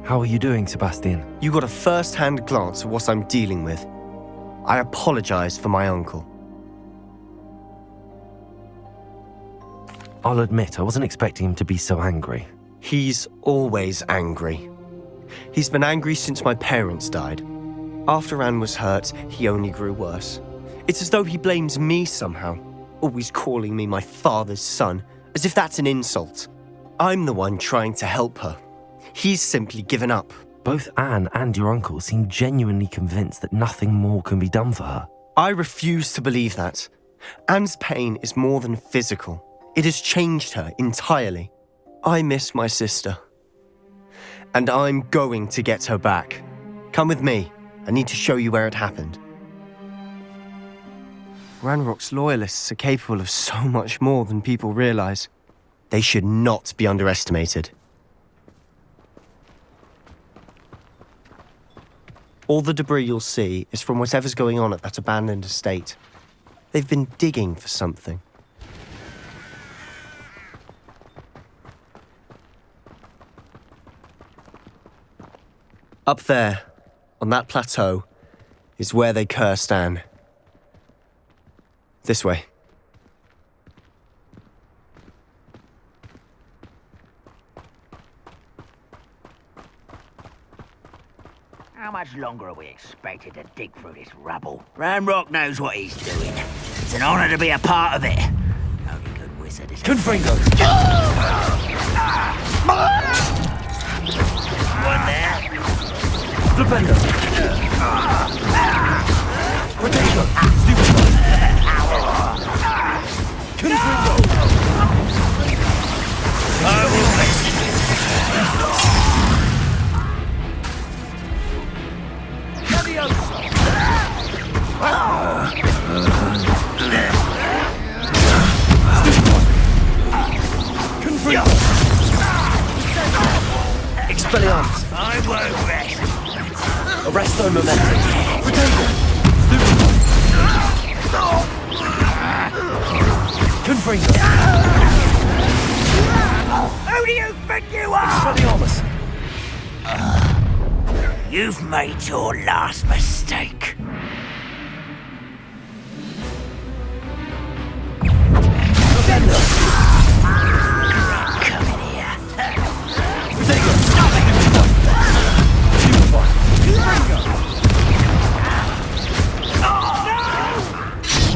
How are you doing, Sebastian? You got a first-hand glance at what I'm dealing with. I apologize for my uncle. I'll admit, I wasn't expecting him to be so angry. He's always angry. He's been angry since my parents died. After Anne was hurt, he only grew worse. It's as though he blames me somehow, always calling me my father's son, as if that's an insult. I'm the one trying to help her. He's simply given up. Both Anne and your uncle seem genuinely convinced that nothing more can be done for her. I refuse to believe that. Anne's pain is more than physical. It has changed her entirely. I miss my sister. And I'm going to get her back. Come with me. I need to show you where it happened. Ranrock's loyalists are capable of so much more than people realize. They should not be underestimated. All the debris you'll see is from whatever's going on at that abandoned estate. They've been digging for something. Up there, on that plateau, is where they cursed Anne. This way. How much longer are we expected to dig through this rubble? Ranrock knows what he's doing. It's an honor to be a part of it. Only good wizard is... Confringo! One there. Flipendo! Potato! Stupid! Confringo! I will rest. Expelliarmus! I won't rest. Arresto momentum! Potato! Stupid! Confringo! Who do you think you are? Expelliarmus! You've made your last mistake. Come in here.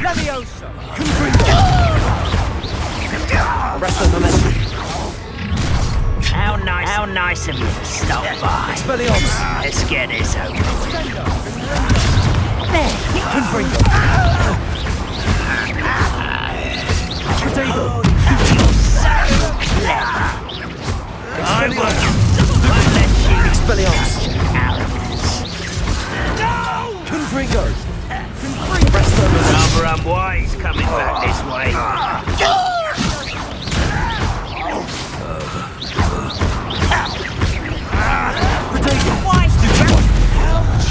Leviosa! Arresto momentum! How nice of you to stop by. Expelliarmus! Let's get this over with. Confringo! Potato! You're so clever. I won't let you Expelliarmus! arrogance. Confringo! Arresto momentum! Rather unwise coming back this way.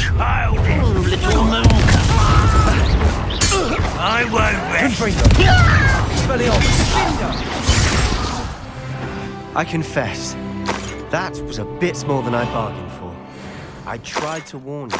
Childish little mooncusser. I won't rest. I confess, that was a bit more than I bargained for. I tried to warn you.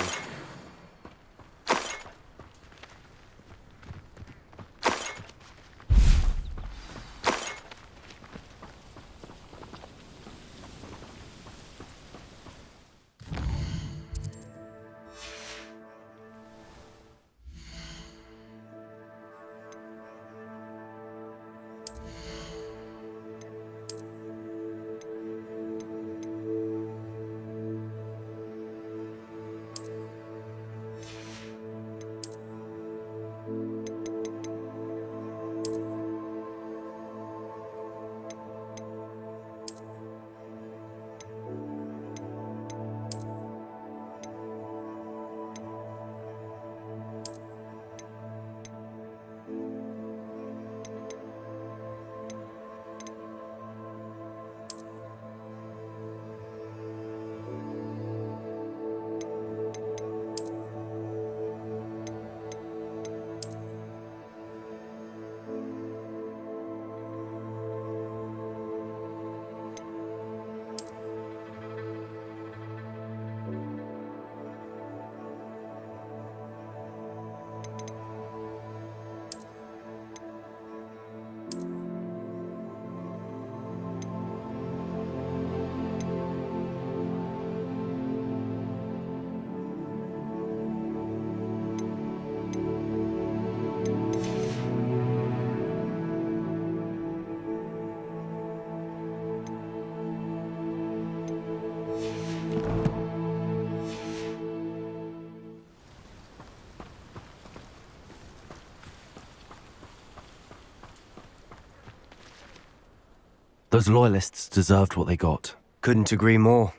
Those loyalists deserved what they got. Couldn't agree more.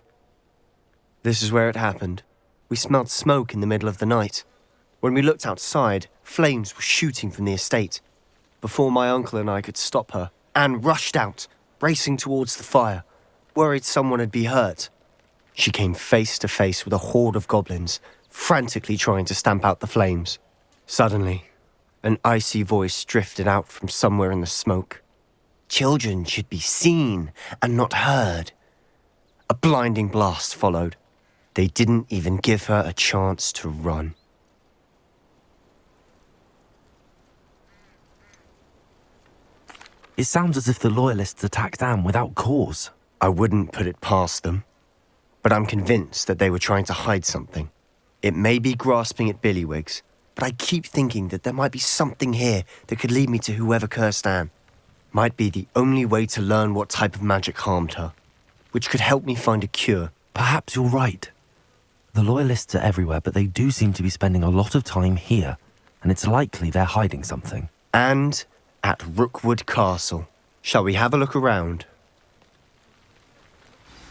This is where it happened. We smelled smoke in the middle of the night. When we looked outside, flames were shooting from the estate. Before my uncle and I could stop her, Anne rushed out, racing towards the fire, worried someone had been hurt. She came face to face with a horde of goblins, frantically trying to stamp out the flames. Suddenly, an icy voice drifted out from somewhere in the smoke. Children should be seen and not heard. A blinding blast followed. They didn't even give her a chance to run. It sounds as if the loyalists attacked Anne without cause. I wouldn't put it past them, but I'm convinced that they were trying to hide something. It may be grasping at Billywigs, but I keep thinking that there might be something here that could lead me to whoever cursed Anne. Might be the only way to learn what type of magic harmed her, which could help me find a cure. Perhaps you're right. The loyalists are everywhere, but they do seem to be spending a lot of time here, and it's likely they're hiding something. And at Rookwood Castle. Shall we have a look around?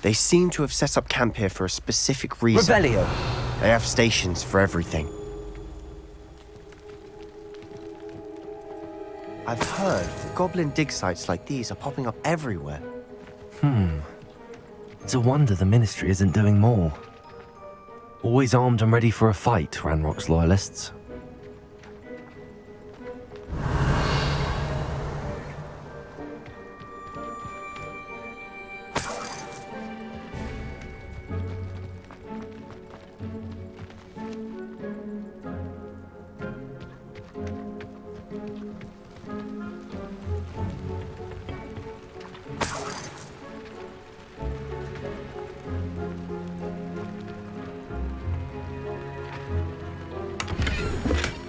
They seem to have set up camp here for a specific reason. Revelio. They have stations for everything. I've heard goblin dig sites like these are popping up everywhere. It's a wonder the Ministry isn't doing more. Always armed and ready for a fight, Ranrock's loyalists.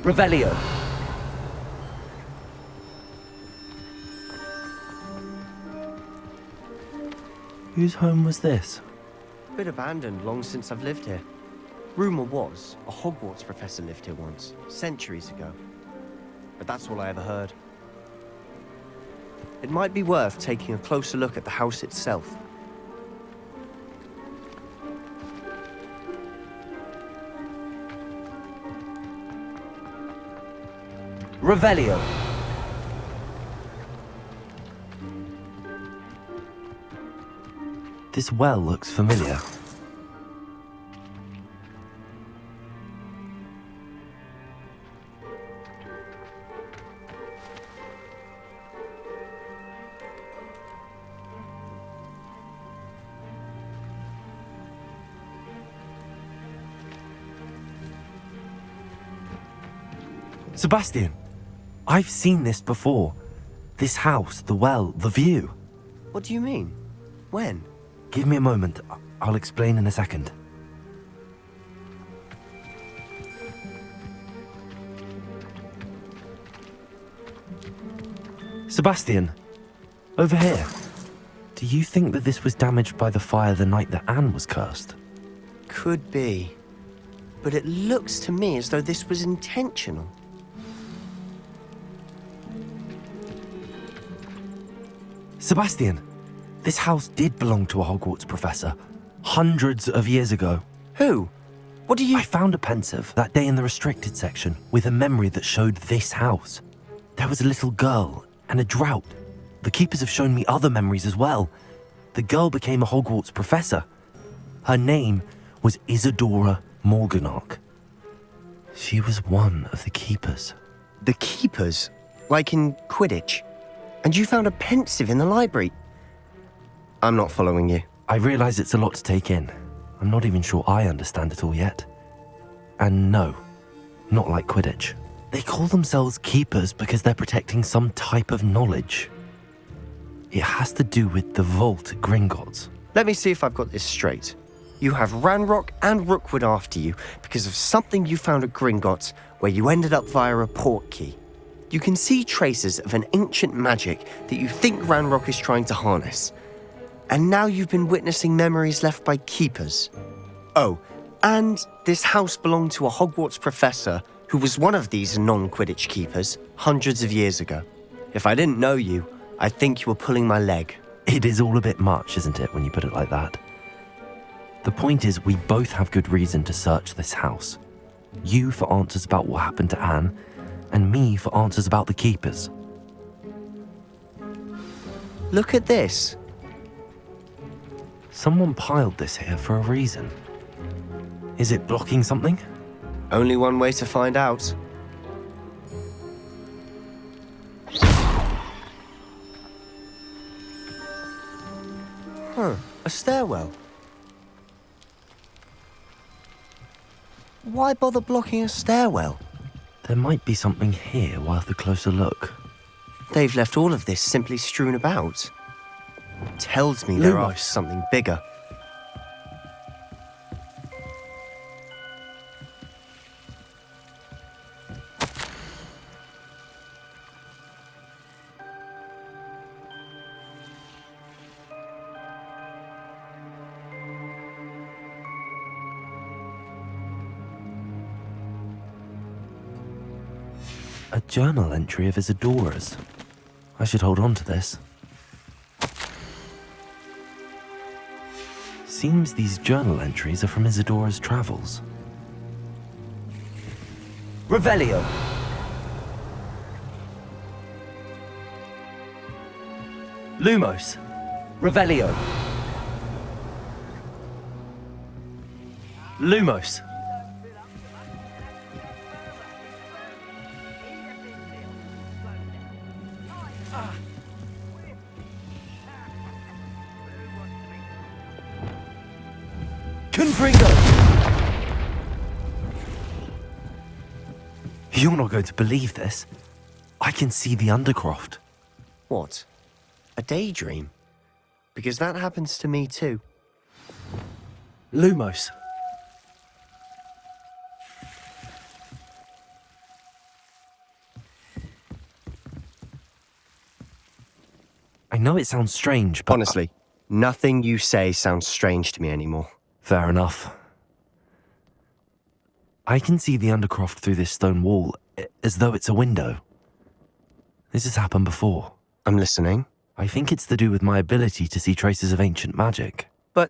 Revelio. Whose home was this? Bit abandoned long since I've lived here. Rumour was a Hogwarts professor lived here once, centuries ago. But that's all I ever heard. It might be worth taking a closer look at the house itself. Revelio. This well looks familiar. Sebastian, I've seen this before. This house, the well, the view. What do you mean? When? Give me a moment. I'll explain in a second. Sebastian, over here. Do you think that this was damaged by the fire the night that Anne was cursed? Could be. But it looks to me as though this was intentional. Sebastian, this house did belong to a Hogwarts professor, hundreds of years ago. Who? What do you... I found a pensive that day in the restricted section with a memory that showed this house. There was a little girl and a drought. The keepers have shown me other memories as well. The girl became a Hogwarts professor. Her name was Isadora Morganach. She was one of the keepers. The keepers? Like in Quidditch? And you found a pensive in the library? I'm not following you. I realize it's a lot to take in. I'm not even sure I understand it all yet. And no, not like Quidditch. They call themselves keepers because they're protecting some type of knowledge. It has to do with the vault at Gringotts. Let me see if I've got this straight. You have Ranrock and Rookwood after you because of something you found at Gringotts where you ended up via a portkey. You can see traces of an ancient magic that you think Ranrock is trying to harness. And now you've been witnessing memories left by keepers. Oh, and this house belonged to a Hogwarts professor who was one of these non-Quidditch keepers hundreds of years ago. If I didn't know you, I'd think you were pulling my leg. It is all a bit much, isn't it, when you put it like that? The point is, we both have good reason to search this house. You for answers about what happened to Anne, and me for answers about the keepers. Look at this. Someone piled this here for a reason. Is it blocking something? Only one way to find out. A stairwell. Why bother blocking a stairwell? There might be something here worth a closer look. They've left all of this simply strewn about. Tells me they're Lumos. after something bigger. A journal entry of Isadora's. I should hold on to this. Seems these journal entries are from Isadora's travels. Revelio. Lumos. Revelio. Lumos. Confringo. You're not going to believe this. I can see the Undercroft. What? A daydream? Because that happens to me too. Lumos. I know it sounds strange, but... Honestly, nothing you say sounds strange to me anymore. Fair enough. I can see the Undercroft through this stone wall, as though it's a window. This has happened before. I'm listening. I think it's to do with my ability to see traces of ancient magic. But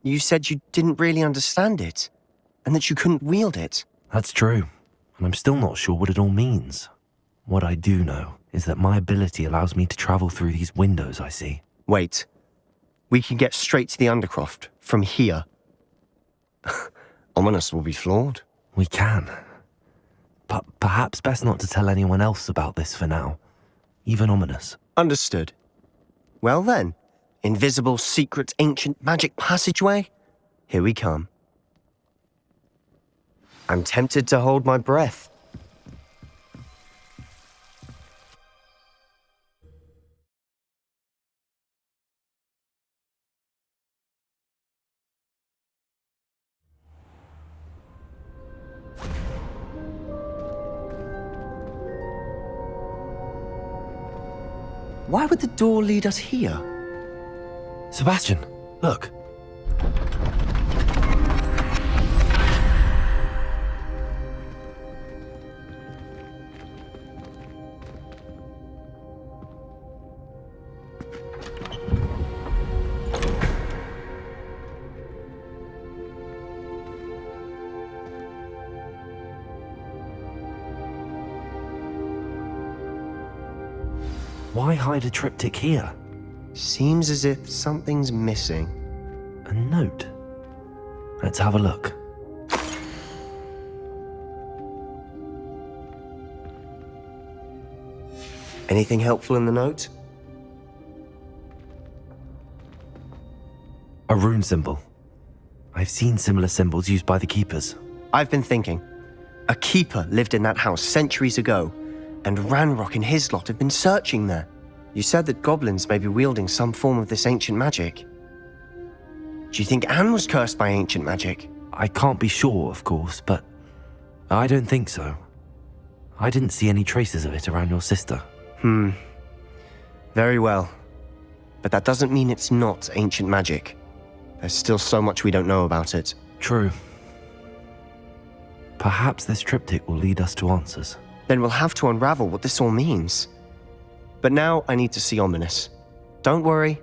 you said you didn't really understand it, and that you couldn't wield it. That's true, and I'm still not sure what it all means. What I do know is that my ability allows me to travel through these windows I see. Wait. We can get straight to the Undercroft from here. Ominous will be floored. We can. But perhaps best not to tell anyone else about this for now. Even Ominous. Understood. Well then, invisible, secret, ancient magic passageway? Here we come. I'm tempted to hold my breath. Why would the door lead us here? Sebastian, look. Why hide a triptych here? Seems as if something's missing. A note. Let's have a look. Anything helpful in the note? A rune symbol. I've seen similar symbols used by the keepers. I've been thinking. A keeper lived in that house centuries ago, and Ranrock and his lot have been searching there. You said that goblins may be wielding some form of this ancient magic. Do you think Anne was cursed by ancient magic? I can't be sure, of course, but I don't think so. I didn't see any traces of it around your sister. Very well. But that doesn't mean it's not ancient magic. There's still so much we don't know about it. True. Perhaps this triptych will lead us to answers. Then we'll have to unravel what this all means. But now I need to see Ominous. Don't worry,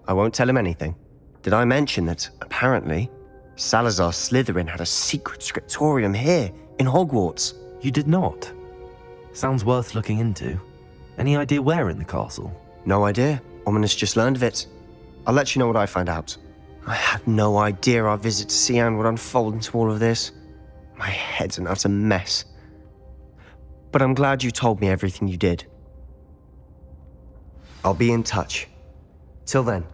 I won't tell him anything. Did I mention that, apparently, Salazar Slytherin had a secret scriptorium here, in Hogwarts? You did not? Sounds worth looking into. Any idea where in the castle? No idea. Ominous just learned of it. I'll let you know what I find out. I had no idea our visit to Cian would unfold into all of this. My head's an utter mess. But I'm glad you told me everything you did. I'll be in touch. Till then.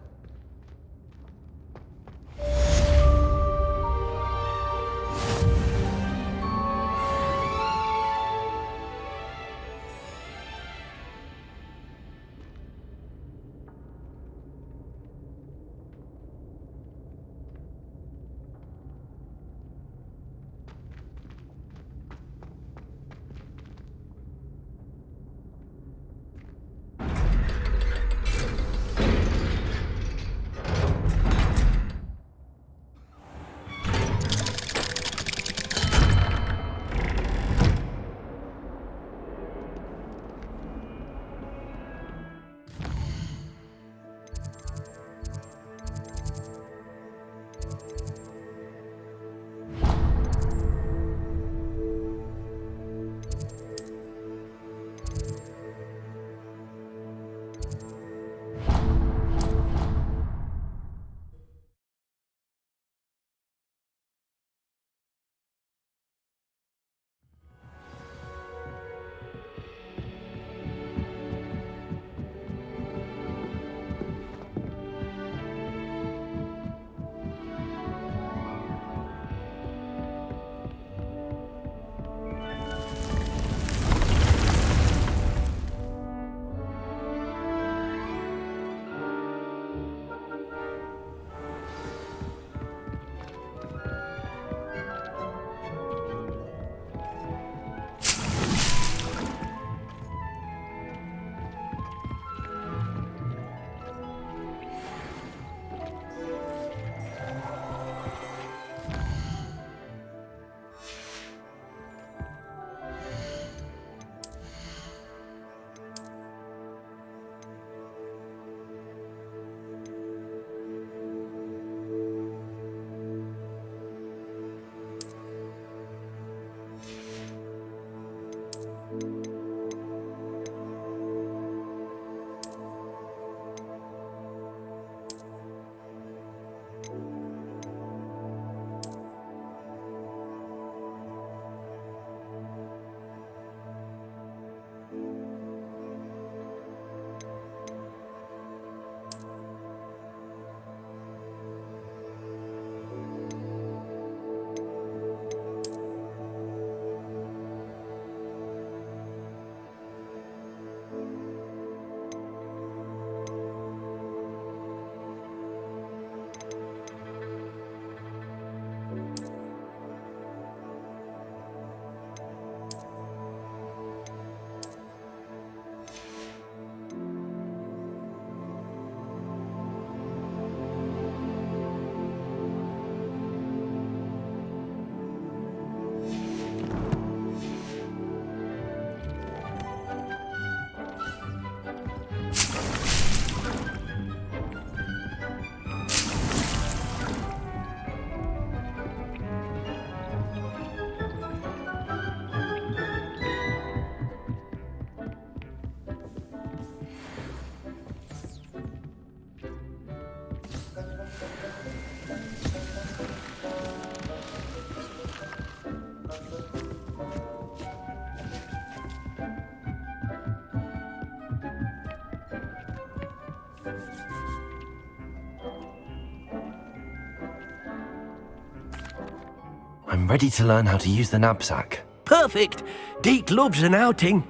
I'm ready to learn how to use the knapsack. Perfect! Deke loves an outing.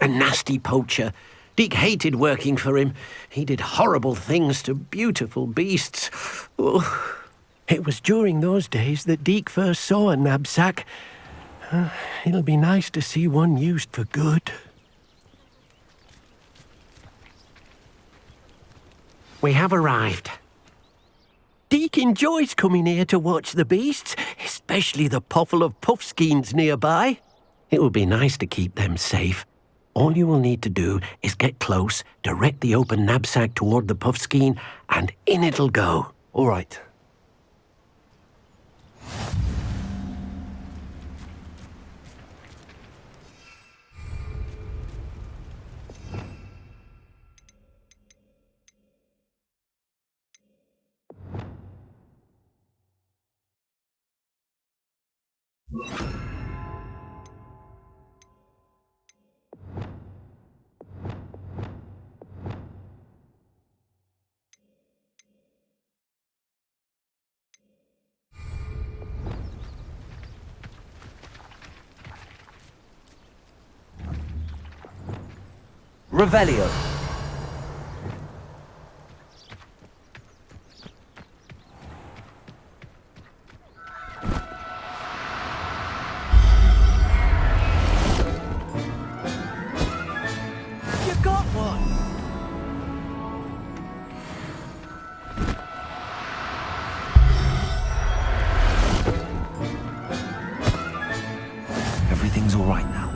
A nasty poacher. Deke hated working for him. He did horrible things to beautiful beasts. Oh. It was during those days that Deke first saw a knapsack, It'll be nice to see one used for good. We have arrived. Deke enjoys coming here to watch the beasts, especially the puffle of puffskeins nearby. It will be nice to keep them safe. All you will need to do is get close, direct the open knapsack toward the puffskein, and in it'll go. All right. Revelio. You got one! Everything's all right now.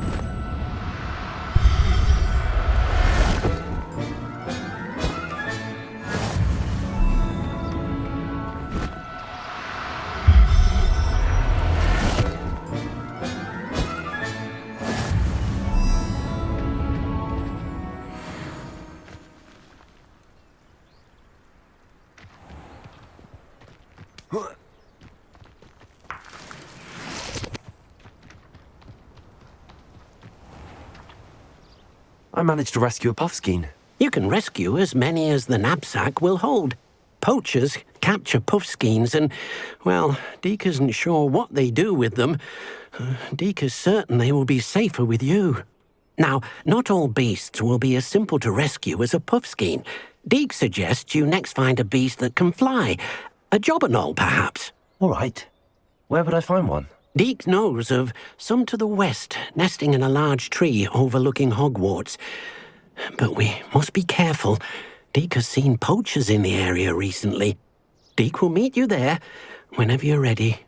I managed to rescue a puffskein. You can rescue as many as the knapsack will hold. Poachers capture puffskeins and, well, Deke isn't sure what they do with them. Deke is certain they will be safer with you. Now, not all beasts will be as simple to rescue as a puffskein. Deke suggests you next find a beast that can fly. A jobberknoll, perhaps. All right. Where would I find one? Deke knows of some to the west, nesting in a large tree overlooking Hogwarts. But we must be careful. Deke has seen poachers in the area recently. Deke will meet you there whenever you're ready.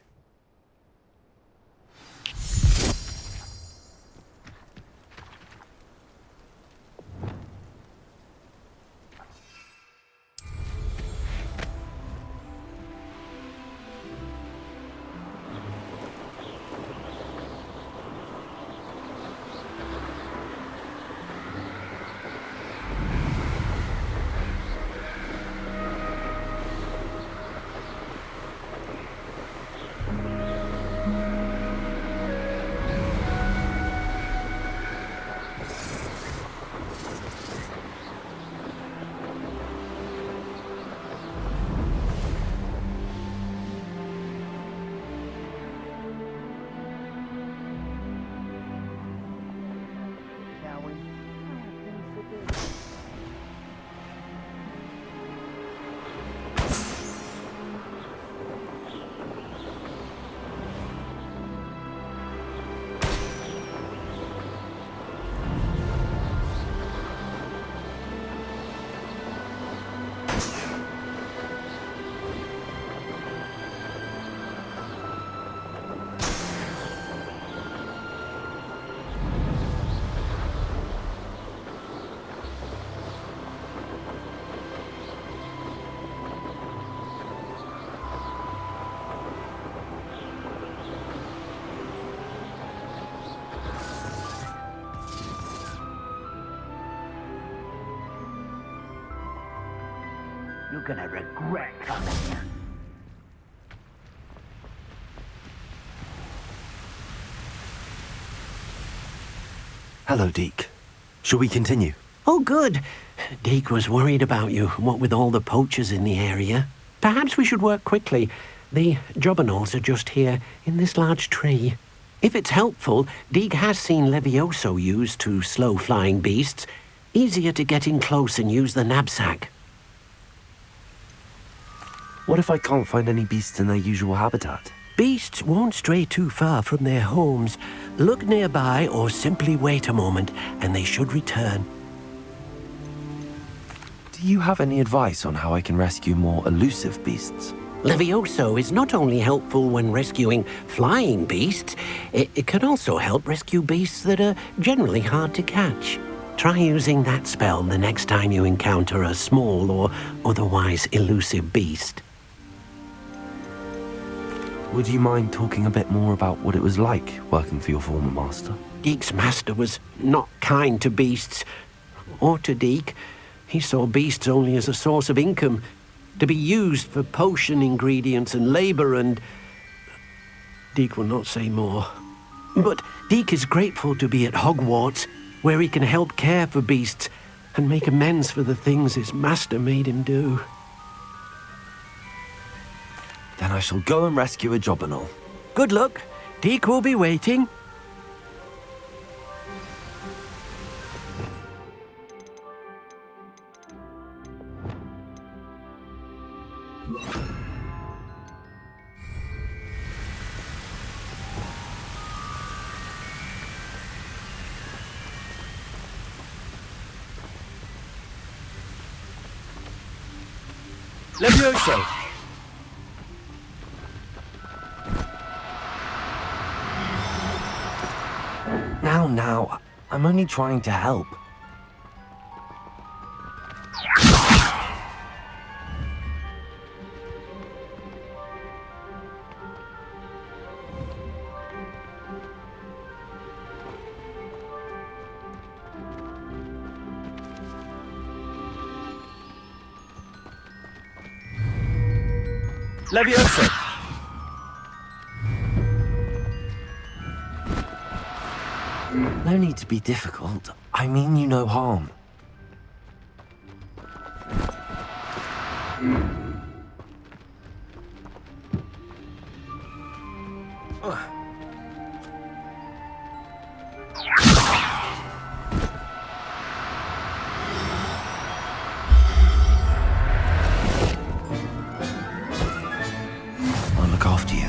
You're gonna regret coming here. Hello, Deke. Shall we continue? Oh, good. Deke was worried about you, what with all the poachers in the area. Perhaps we should work quickly. The jobberknolls are just here, in this large tree. If it's helpful, Deke has seen Levioso used to slow flying beasts. Easier to get in close and use the knapsack. What if I can't find any beasts in their usual habitat? Beasts won't stray too far from their homes. Look nearby or simply wait a moment, and they should return. Do you have any advice on how I can rescue more elusive beasts? Levioso is not only helpful when rescuing flying beasts, it can also help rescue beasts that are generally hard to catch. Try using that spell the next time you encounter a small or otherwise elusive beast. Would you mind talking a bit more about what it was like working for your former master? Deek's master was not kind to beasts, or to Deek. He saw beasts only as a source of income, to be used for potion ingredients and labor, and Deek will not say more. But Deek is grateful to be at Hogwarts, where he can help care for beasts and make amends for the things his master made him do. Then I shall go and rescue a Jobberknoll. Good luck. Deek will be waiting. Levioso! Now, I'm only trying to help. Levioso! No need to be difficult. I mean you no harm. I'll look after you.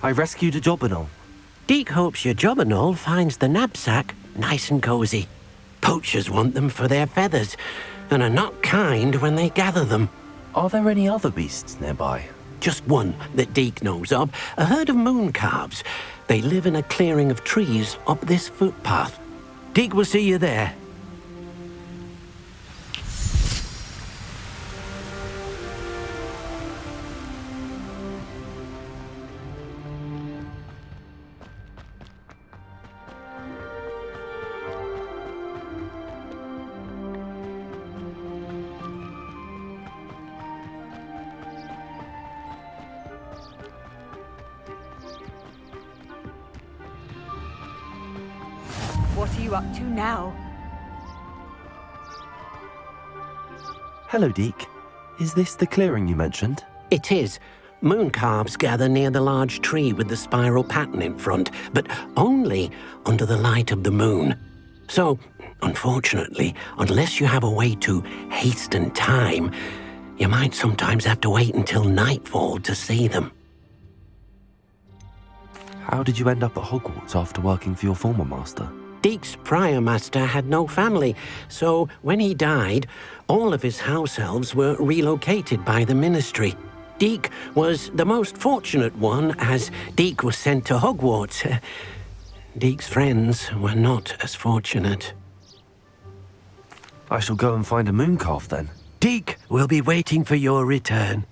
I rescued a Jobberknoll. Deek hopes your Jobberknoll finds the knapsack nice and cozy. Poachers want them for their feathers, and are not kind when they gather them. Are there any other beasts nearby? Just one that Deek knows of, a herd of moon calves. They live in a clearing of trees up this footpath. Deek will see you there. What are you up to now? Hello, Deek. Is this the clearing you mentioned? It is. Mooncalves gather near the large tree with the spiral pattern in front, but only under the light of the moon. So, unfortunately, unless you have a way to hasten time, you might sometimes have to wait until nightfall to see them. How did you end up at Hogwarts after working for your former master? Deek's prior master had no family, so when he died, all of his house elves were relocated by the ministry. Deek was the most fortunate one, as Deek was sent to Hogwarts. Deek's friends were not as fortunate. I shall go and find a mooncalf then. Deek will be waiting for your return.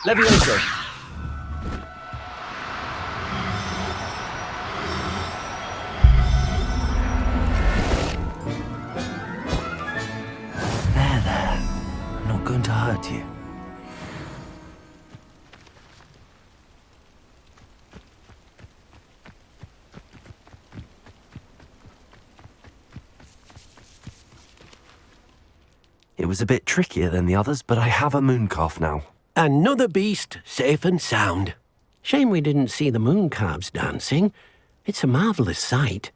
Levioso. There. I'm not going to hurt you. It was a bit trickier than the others, but I have a mooncalf now. Another beast, safe and sound. Shame we didn't see the mooncalves dancing. It's a marvelous sight.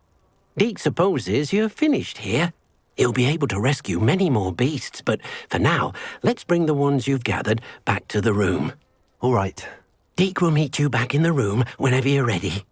Deek supposes you're finished here. He'll be able to rescue many more beasts, but for now, let's bring the ones you've gathered back to the room. All right. Deek will meet you back in the room whenever you're ready.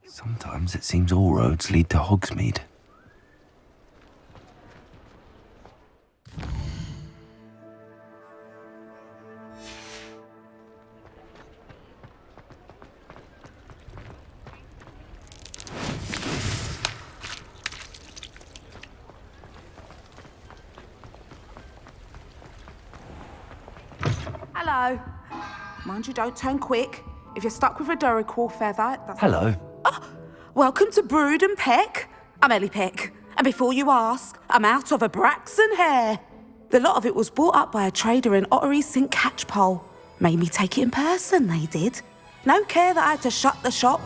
Sometimes it seems all roads lead to Hogsmeade. Hello. Mind you, don't turn quick. If you're stuck with a Duracell feather, it doesn't... Hello. Welcome to Brood and Peck. I'm Ellie Peck. And before you ask, I'm out of a Braxton hair. The lot of it was bought up by a trader in Ottery St. Catchpole. Made me take it in person, they did. No care that I had to shut the shop.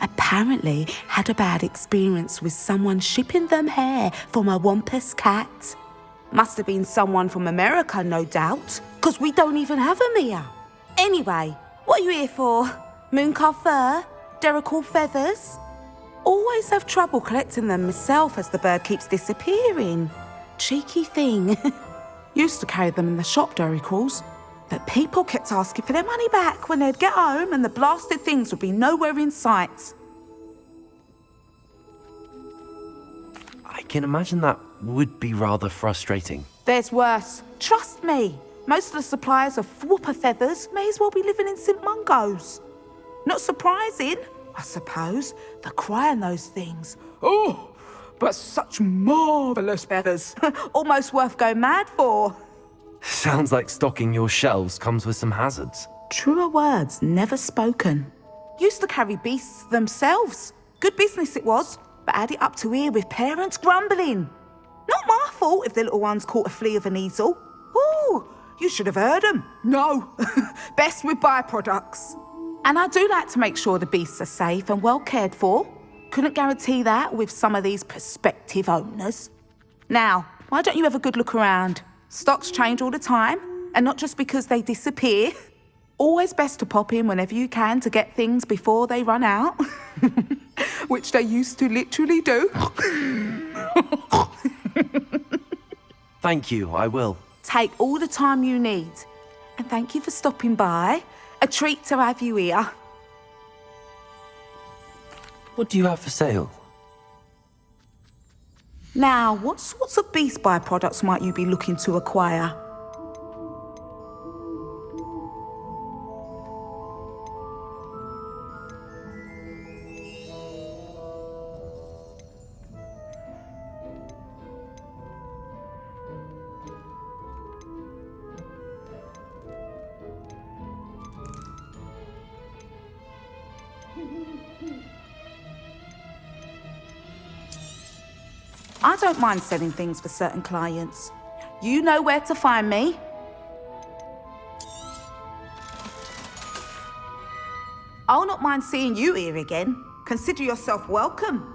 Apparently had a bad experience with someone shipping them hair for my Wampus cat. Must have been someone from America, no doubt, because we don't even have them here. Anyway, what are you here for? Mooncalf fur? Duracell feathers? Always have trouble collecting them myself as the bird keeps disappearing. Cheeky thing. Used to carry them in the shop, Duracells, but people kept asking for their money back when they'd get home and the blasted things would be nowhere in sight. I can imagine that would be rather frustrating. There's worse. Trust me. Most of the suppliers of whooper feathers may as well be living in St. Mungo's. Not surprising, I suppose, the cry on those things. Oh, but such marvellous feathers. Almost worth going mad for. Sounds like stocking your shelves comes with some hazards. Truer words never spoken. Used to carry beasts themselves. Good business it was, but had it up to here with parents grumbling. Not my fault if the little ones caught a flea of an easel. Ooh, You should have heard them. No. Best with byproducts. And I do like to make sure the beasts are safe and well cared for. Couldn't guarantee that with some of these prospective owners. Now, why don't you have a good look around? Stocks change all the time, and not just because they disappear. Always best to pop in whenever you can to get things before they run out. Which they used to literally do. Thank you, I will. Take all the time you need. And thank you for stopping by. A treat to have you here. What do you have for sale? Now, what sorts of beast byproducts might you be looking to acquire? I don't mind selling things for certain clients. You know where to find me. I'll not mind seeing you here again. Consider yourself welcome.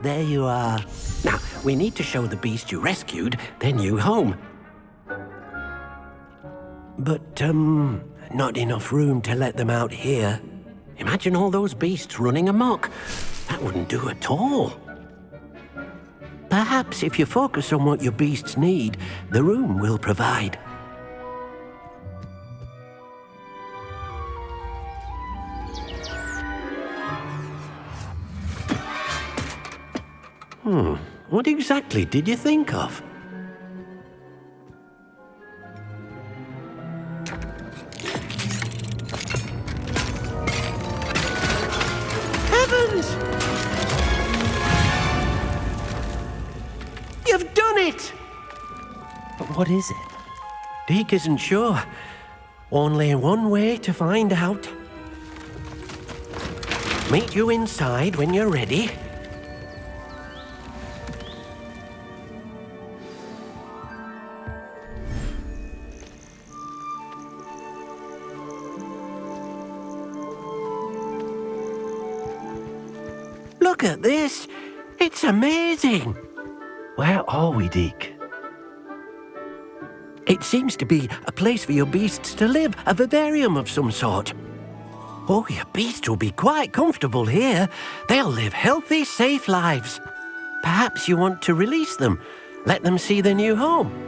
There you are. Now, we need to show the beast you rescued their new home. But, not enough room to let them out here. Imagine all those beasts running amok. That wouldn't do at all. Perhaps if you focus on what your beasts need, the room will provide. What exactly did you think of? Heavens! You've done it! But what is it? Deke isn't sure. Only one way to find out. Meet you inside when you're ready. Look at this! It's amazing! Where are we, Deke? It seems to be a place for your beasts to live, a vivarium of some sort. Oh, your beasts will be quite comfortable here. They'll live healthy, safe lives. Perhaps you want to release them, let them see their new home.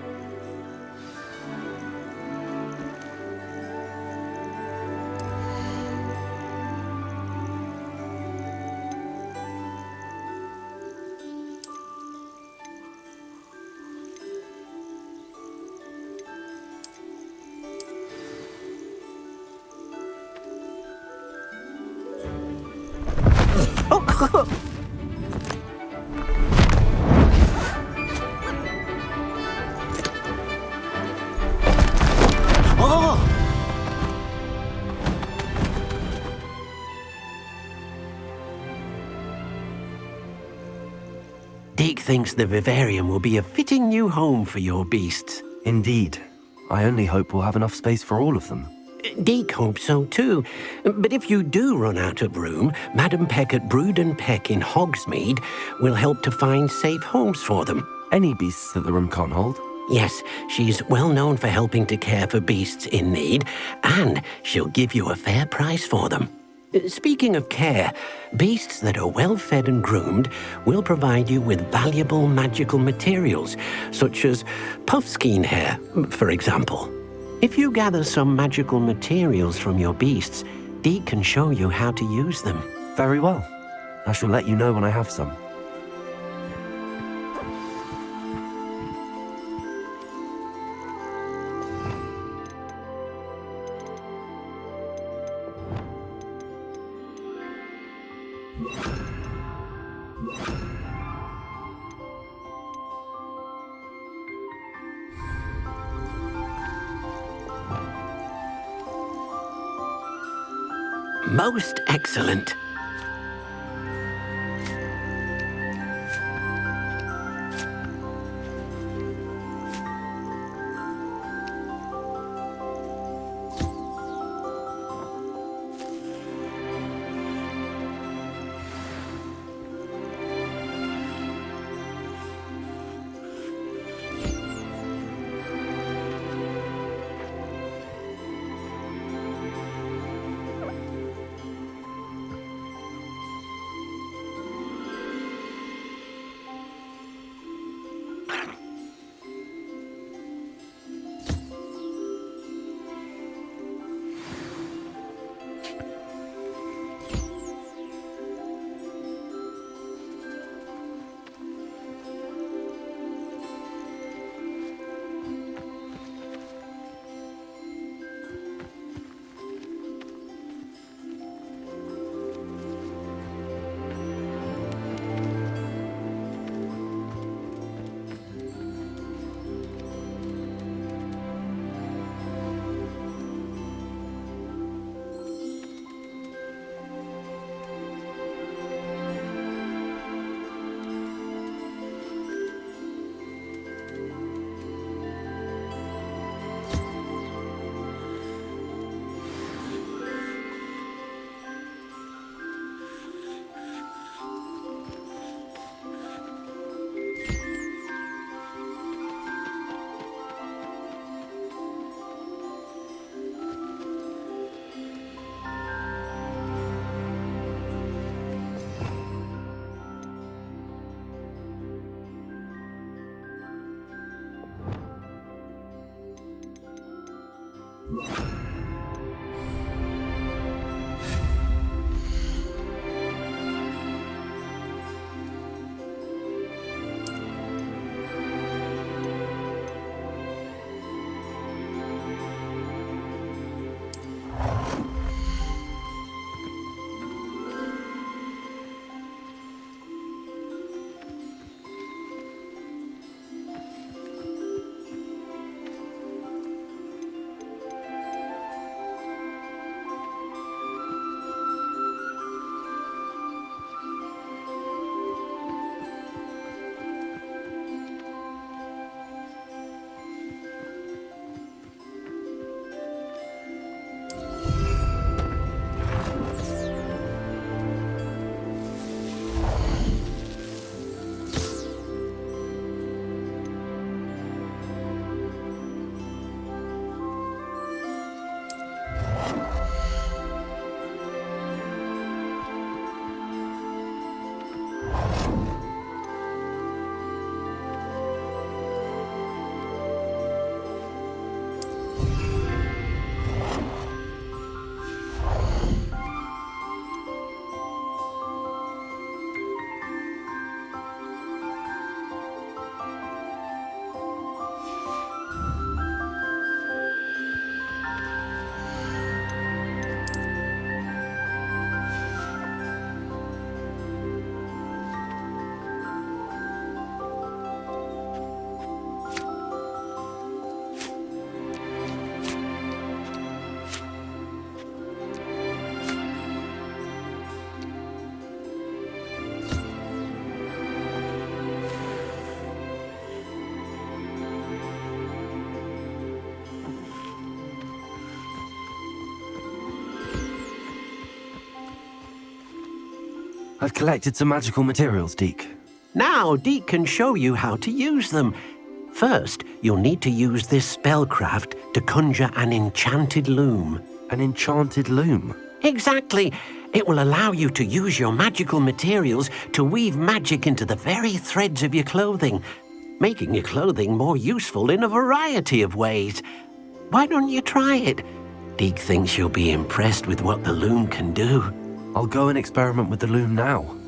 Deke thinks the vivarium will be a fitting new home for your beasts. Indeed. I only hope we'll have enough space for all of them. Deke hopes so too. But if you do run out of room, Madam Peck at Brood and Peck in Hogsmeade will help to find safe homes for them. Any beasts that the room can't hold? Yes, she's well known for helping to care for beasts in need, and she'll give you a fair price for them. Speaking of care, beasts that are well fed and groomed will provide you with valuable magical materials, such as puffskein hair, for example. If you gather some magical materials from your beasts, Deke can show you how to use them. Very well. I shall let you know when I have some. Most excellent. I've collected some magical materials, Deke. Now, Deke can show you how to use them. First, you'll need to use this spellcraft to conjure an enchanted loom. An enchanted loom? Exactly. It will allow you to use your magical materials to weave magic into the very threads of your clothing, making your clothing more useful in a variety of ways. Why don't you try it? Deke thinks you'll be impressed with what the loom can do. I'll go and experiment with the loom now.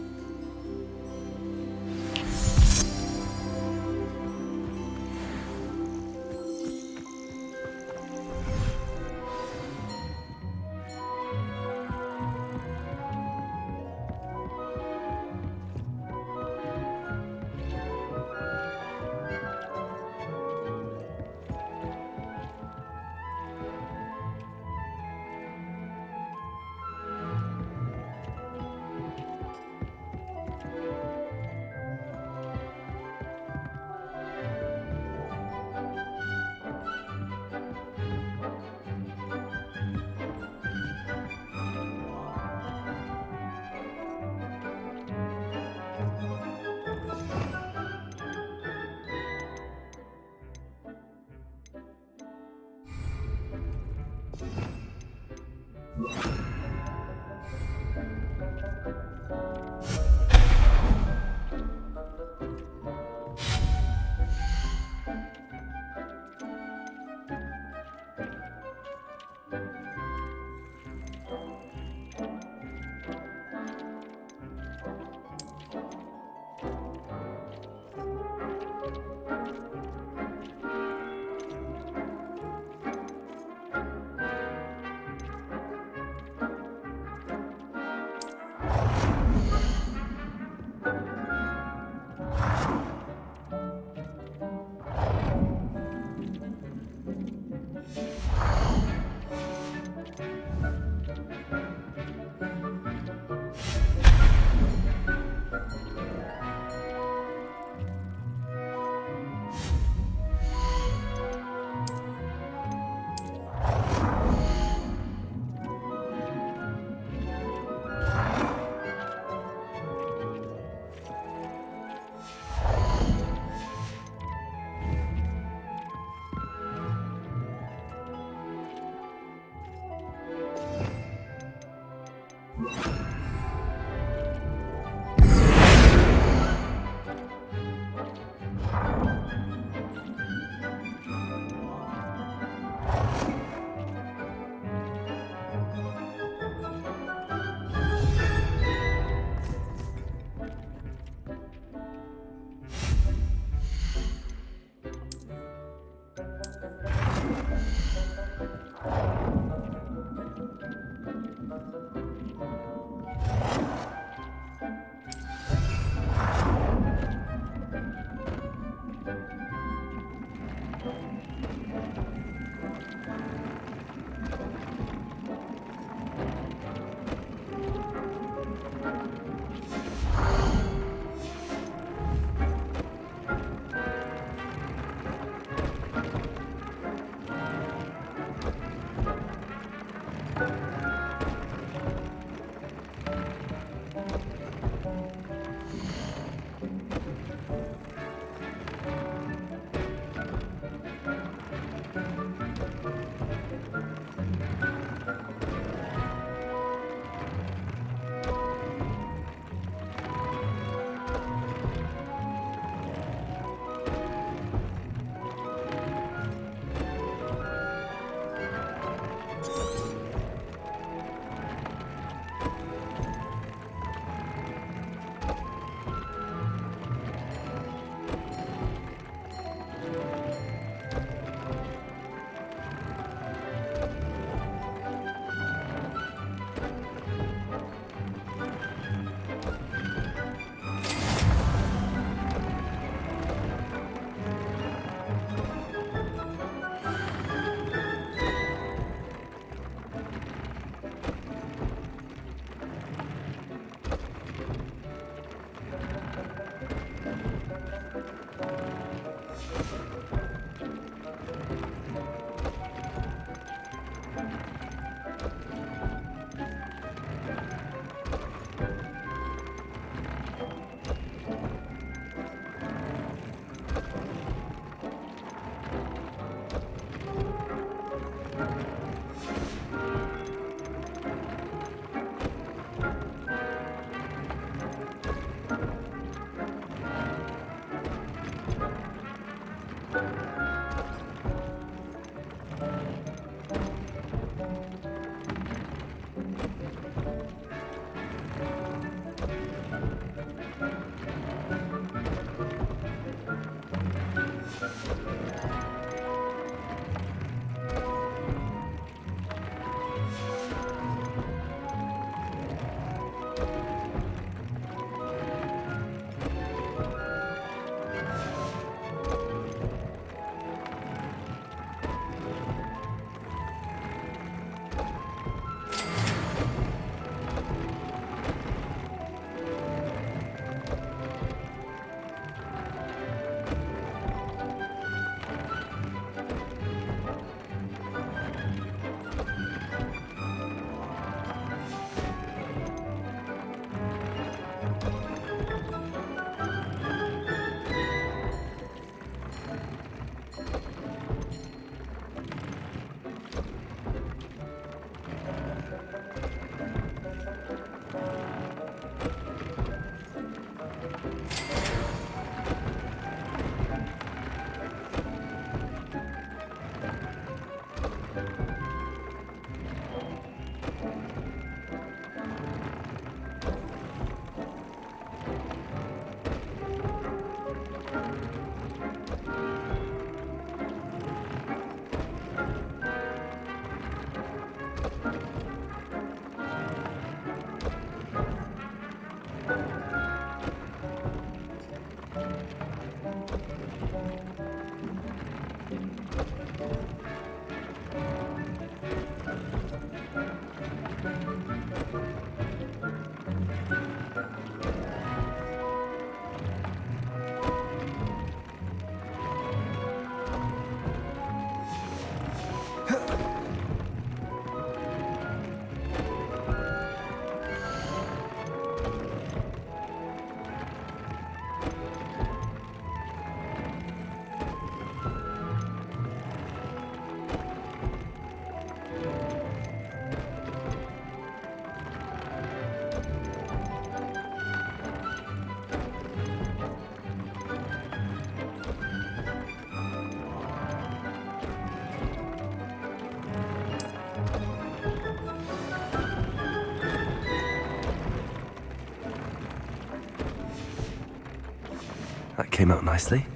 That came out nicely.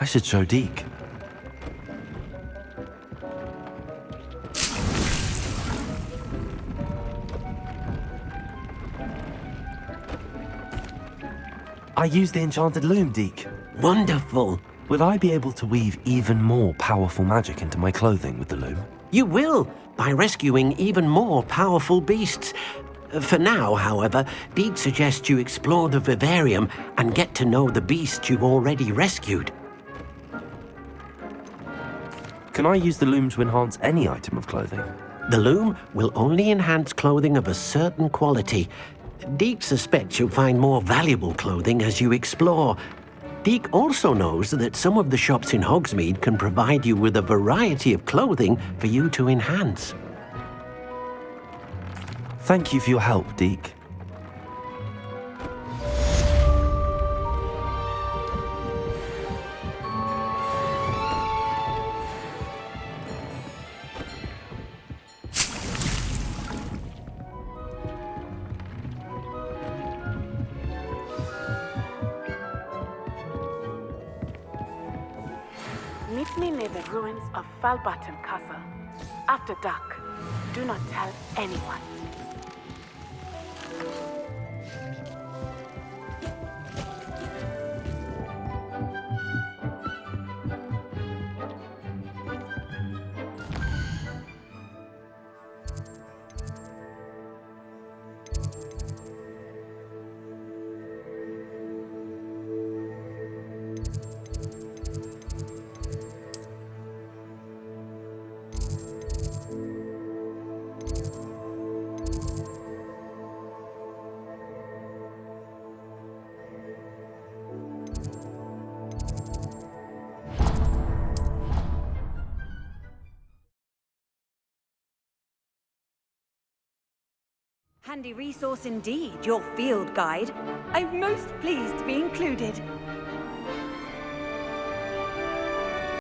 I should show Deke. I used the enchanted loom, Deke. Wonderful. Will I be able to weave even more powerful magic into my clothing with the loom? You will, by rescuing even more powerful beasts. For now, however, Deke suggests you explore the vivarium and get to know the beasts you've already rescued. Can I use the loom to enhance any item of clothing? The loom will only enhance clothing of a certain quality. Deke suspects you'll find more valuable clothing as you explore. Deke also knows that some of the shops in Hogsmeade can provide you with a variety of clothing for you to enhance. Thank you for your help, Deke. Meet me near the ruins of Falbutton Castle. After dark. Do not tell anyone. Handy resource indeed, your field guide. I'm most pleased to be included.